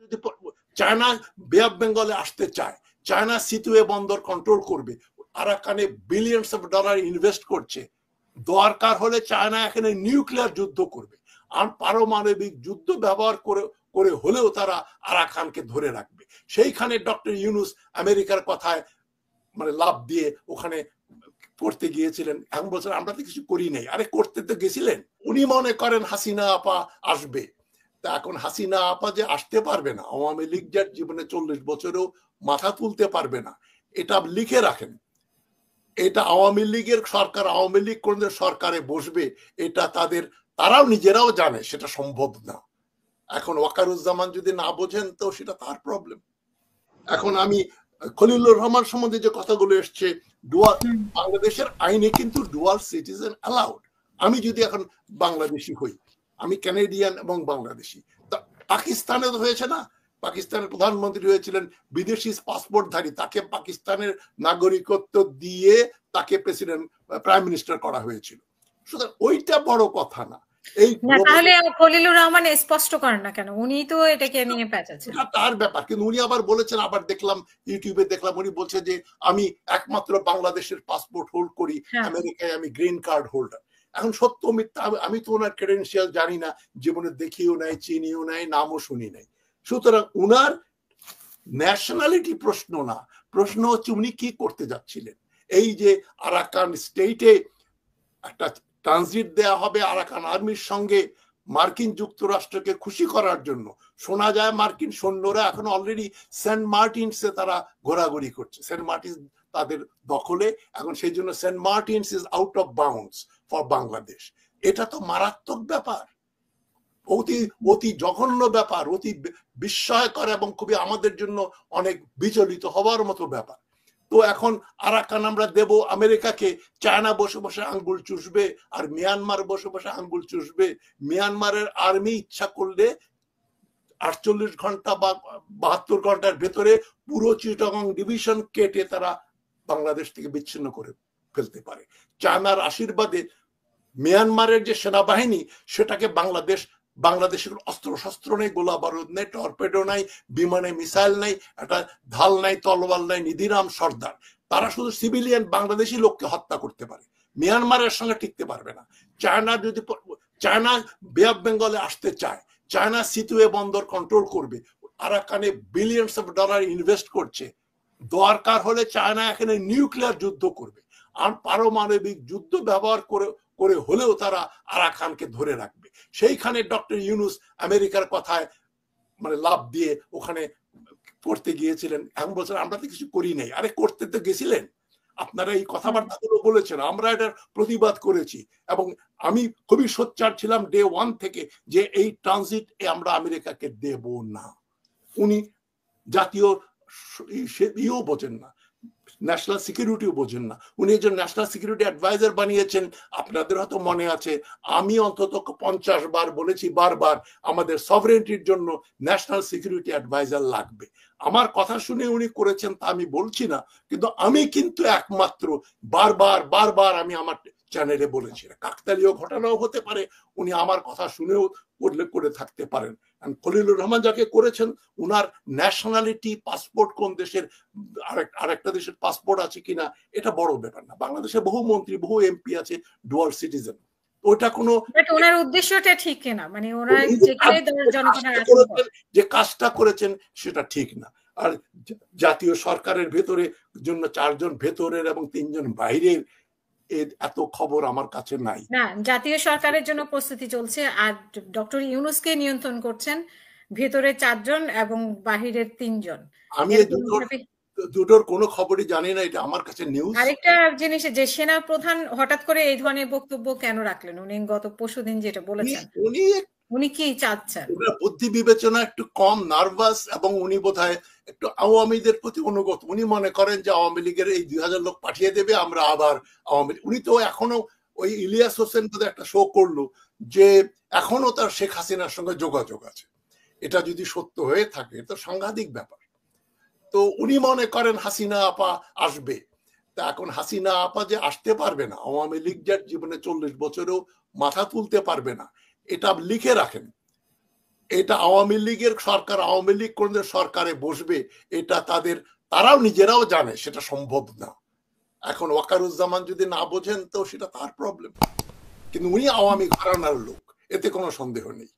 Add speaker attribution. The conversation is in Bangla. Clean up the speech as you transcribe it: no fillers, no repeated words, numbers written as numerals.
Speaker 1: যদি চায়না বে অফ বেঙ্গলে আসতে চায়, চায়না সিতুয়ে বন্দর কন্ট্রোল করবে, আরাকানে বিলিয়নস অফ ডলার ইনভেস্ট করছে, দরকার হলে চায়না এখানে নিউক্লিয়ার যুদ্ধ করবে, আর পারমাণবিক যুদ্ধ ব্যবহার করে করে হলেও তারা আরাকানকে ধরে রাখবে। সেইখানে ডক্টর ইউনুস আমেরিকার কথায় মানে লাভ দিয়ে ওখানে করতে গিয়েছিলেন, এখন বলছেন আমরা তো কিছু করি নাই। আরে করতে তো গেছিলেন। উনি মনে করেন হাসিনা আপা আসবে, তা এখন হাসিনা আপা যে আসতে পারবে না, আওয়ামী লীগ যার জীবনে 40 বছরেও মাথা তুলতে পারবে না, এটা লিখে রাখেন। এটা আওয়ামী লীগের সরকার, আওয়ামী লীগ কোন সরকারে বসবে এটা তারাও নিজেরাও জানে সেটা সম্ভব না। এখন ওয়াকারুজ্জামান যদি না বোঝেন তো সেটা তার প্রবলেম। এখন আমি খলিলুর রহমান সম্বন্ধে যে কথাগুলো এসছে, বাংলাদেশের আইনে কিন্তু ডুয়াল সিটিজেন অ্যালাউড। আমি যদি এখন বাংলাদেশি হই, আমি কানাডিয়ান এবং বাংলাদেশি, পাকিস্তানে তো হয়েছে না, পাকিস্তানের প্রধানমন্ত্রী হয়েছিলেন বিদেশি পাসপোর্টধারী, তাকে পাকিস্তানের নাগরিকত্ব দিয়ে তাকে প্রেসিডেন্ট প্রাইম মিনিস্টার করা হয়েছিল। সুতরাং ওইটা বড় কথা না।
Speaker 2: তাহলে খলিলুর রহমান স্পষ্ট করেন না কেন? উনি তো এটাকে নিয়ে প্যাচাচ্ছেন,
Speaker 1: তার ব্যাপার। কিন্তু উনি আবার বলেছেন, আবার দেখলাম ইউটিউবে দেখলাম উনি বলছে যে আমি একমাত্র বাংলাদেশের পাসপোর্ট হোল্ড করি, আমেরিকায় আমি গ্রিন কার্ড হোল্ডার। এখন সত্য মিথ্যা আমি তো ওনার ক্রেডেনশিয়াল জানি না, জীবনে দেখিও নাই, চিনিও নাই, নামও শুনি নাই। সুতরাং উনার ন্যাশনালিটি প্রশ্ন না, প্রশ্ন হচ্ছে উনি কি করতে যাচ্ছিলেন। এই যে আরাকান স্টেটে একটা ট্রানজিট দেয়া হবে আরাকান আর্মির সঙ্গে, মার্কিন যুক্তরাষ্ট্রকে খুশি করার জন্য। শোনা যায় মার্কিন সৈন্যরা এখন অলরেডি সেন্ট মার্টিনসে তারা ঘোরাঘুরি করছে, সেন্ট মার্টিন তাদের দখলে এখন, সেই জন্য Saint Martin's is out of bounds for Bangladesh. এটা তো মারাত্মক ব্যাপার, অতি অতি জঘন্য ব্যাপার, অতি বিস্ময়কর এবং খুবই আমাদের জন্য অনেক বিচলিত হওয়ার মতো ব্যাপার। তো এখন আরাকান আমরা দেব আমেরিকাকে, চায়না বসে বসে আঙ্গুল চুষবে আর মিয়ানমার বসে বসে আঙ্গুল চুষবে। মিয়ানমারের আর্মি ইচ্ছা করলে 48 ঘন্টা বা 72 ঘন্টার ভেতরে পুরো চিটাগং ডিভিশন কেটে তারা বাংলাদেশ থেকে বিচ্ছিন্ন করে ফেলতে পারে। চায়নার আশীর্বাদে মিয়ানমারের যে সেনাবাহিনী সেটাকে বাংলাদেশের অস্ত্র শস্ত্র নেই, গোলা বারুদ নেই, টর্পেডো নাই, বিমানে মিসাইল নাই, একটা ঢাল নাই, তলোয়ার নাই, নিধিরাম সর্দার। তারা শুধু সিভিলিয়ান বাংলাদেশি লোককে হত্যা করতে পারে, মিয়ানমারের সঙ্গে টিকতে পারবে না। চায়না বে অফ বেঙ্গলে আসতে চায়, চায়না সিতুয়ে বন্দর কন্ট্রোল করবে, আরাকানে বিলিয়নস অফ ডলার ইনভেস্ট করছে, দরকার হলে চায়না এখানে নিউক্লিয়ার যুদ্ধ করবে, আর পারমাণবিক যুদ্ধ ব্যবহার করে করে হলেও তারা আরাকানকে ধরে রাখবে। সেইখানে ডক্টর ইউনুস আমেরিকার কথায় মানে লাভ দিয়ে ওখানে করতে গিয়েছিলেন, এখন বলছেন আমরা তো কিছু করি নাই। আরে করতে তো গেছিলেন, আপনারা এই কথাবার্তাগুলো বলেছেন, আমরা এটার প্রতিবাদ করেছি এবং আমি খুবই সোচ্চার ছিলাম ডে 1 থেকে যে এই ট্রানজিট আমরা আমেরিকাকে দেব না। উনি জাতীয় ইয়েও বোঝেন না, ন্যাশনাল সিকিউরিটিও বোঝেন না। উনি একজন ন্যাশনাল সিকিউরিটি অ্যাডভাইজার বানিয়েছেন। আপনাদের হয়তো মনে আছে আমি অন্তত 50 বার বলেছি বারবার আমাদের সভরেন্টির জন্য ন্যাশনাল সিকিউরিটি অ্যাডভাইজার লাগবে। আমার কথা শুনে উনি করেছেন তা আমি বলছি না, কিন্তু আমি কিন্তু একমাত্র বারবার বারবার আমি আমার চ্যানেলে বলেছি, কাকতালীয় ঘটনাও হতে পারে, উনি আমার কথা শুনেও করে থাকতে পারেন। খলিলুর রহমান যাকে করেছেন উনার ন্যাশনালিটি পাসপোর্ট কোন দেশের আরেকটা দেশের পাসপোর্ট আছে কিনা এটা বড় ব্যাপার না। বাংলাদেশে বহু মন্ত্রী বহু এমপি আছে ডুয়াল সিটিজেন, ওটা কোনো
Speaker 2: ওনার উদ্দেশ্যটা ঠিক কিনা, মানে ওনার
Speaker 1: যে কাজটা করেছেন সেটা ঠিক না। আর জাতীয় সরকারের ভেতরে জন্য 4 জন ভেতরের এবং 3 জন বাইরের এত খবর আমার কাছে নাই।
Speaker 2: না, জাতীয় সরকারের জন্য প্রস্তুতি চলছে আর ডক্টর ইউনুসকে নিয়ন্ত্রণ করছেন ভেতরে 4 জন এবং বাহিরের 3 জন।
Speaker 1: আমি দুটোর কোনো খবরই জানি না, এটা আমার কাছে নিউজ।
Speaker 2: আরেকটা জিনিস যে সেনা প্রধান হঠাৎ করে এই ধরনের বক্তব্য কেন রাখলেন? উনি গত পরশুদিন যেটা বলেছেন, উনি কি চাচ্ছেন?
Speaker 1: বুদ্ধি বিবেচনা একটু কম, নার্ভাস, এবং উনি বোধহয় একটু আওয়ামীদের প্রতি অনুগত। উনি মনে করেন যে আওয়ামী লীগের এই 2000 লোক পাঠিয়ে দেবে, আমরা আবার আওয়ামী লীগ। উনি তো এখনো ওই ইলিয়াস হোসেন বোধহয় একটা শো করলো যে এখনো তার শেখ হাসিনার সঙ্গে যোগাযোগ আছে। এটা যদি সত্য হয়ে থাকে তো সাংঘাতিক ব্যাপার। তো উনি মনে করেন হাসিনা আপা আসবে, তা এখন হাসিনা আপা যে আসতে পারবে না, আওয়ামী লীগ যার জীবনে 40 বছরেও মাথা তুলতে পারবে না, এটা লিখে রাখেন। এটা আওয়ামী লীগের সরকার, আওয়ামী লীগ কোন সরকারে বসবে এটা তারাও নিজেরাও জানে সেটা সম্ভব না। এখন ওয়াকারুজ্জামান যদি না বোঝেন তো সেটা তার প্রবলেম, কিন্তু উনি আওয়ামী ঘরানার লোক, এতে কোনো সন্দেহ নেই।